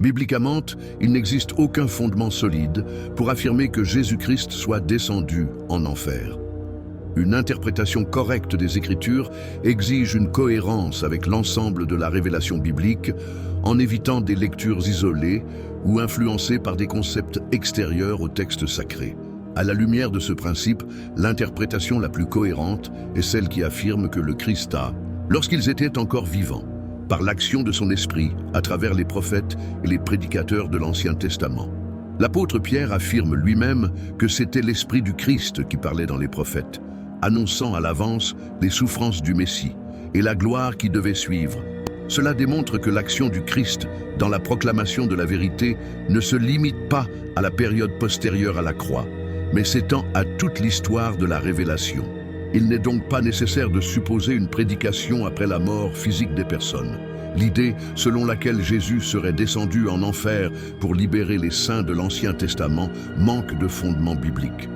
Bibliquement, il n'existe aucun fondement solide pour affirmer que Jésus-Christ soit descendu en enfer. Une interprétation correcte des Écritures exige une cohérence avec l'ensemble de la révélation biblique, en évitant des lectures isolées ou influencées par des concepts extérieurs au texte sacré. À la lumière de ce principe, l'interprétation la plus cohérente est celle qui affirme que le Christ a, lorsqu'ils étaient encore vivants, par l'action de son esprit à travers les prophètes et les prédicateurs de l'Ancien Testament. L'apôtre Pierre affirme lui-même que c'était l'esprit du Christ qui parlait dans les prophètes, annonçant à l'avance les souffrances du Messie et la gloire qui devait suivre. Cela démontre que l'action du Christ dans la proclamation de la vérité ne se limite pas à la période postérieure à la croix, mais s'étend à toute l'histoire de la révélation. Il n'est donc pas nécessaire de supposer une prédication après la mort physique des personnes. L'idée selon laquelle Jésus serait descendu en enfer pour libérer les saints de l'Ancien Testament manque de fondement biblique.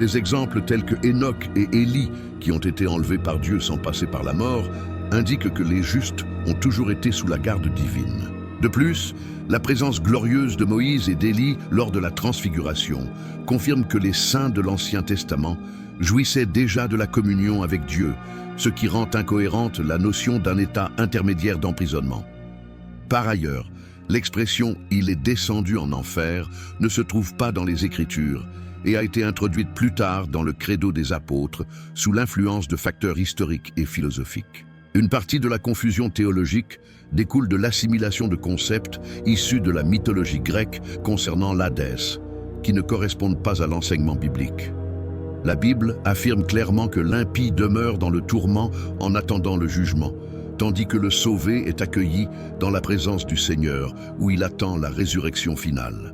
Des exemples tels que Enoch et Élie, qui ont été enlevés par Dieu sans passer par la mort, indiquent que les justes ont toujours été sous la garde divine. De plus, la présence glorieuse de Moïse et d'Élie lors de la transfiguration confirme que les saints de l'Ancien Testament jouissaient déjà de la communion avec Dieu, ce qui rend incohérente la notion d'un état intermédiaire d'emprisonnement. Par ailleurs, l'expression « il est descendu en enfer » ne se trouve pas dans les Écritures et a été introduite plus tard dans le credo des apôtres sous l'influence de facteurs historiques et philosophiques. Une partie de la confusion théologique découle de l'assimilation de concepts issus de la mythologie grecque concernant l'Hadès, qui ne correspondent pas à l'enseignement biblique. La Bible affirme clairement que l'impie demeure dans le tourment en attendant le jugement, tandis que le sauvé est accueilli dans la présence du Seigneur, où il attend la résurrection finale.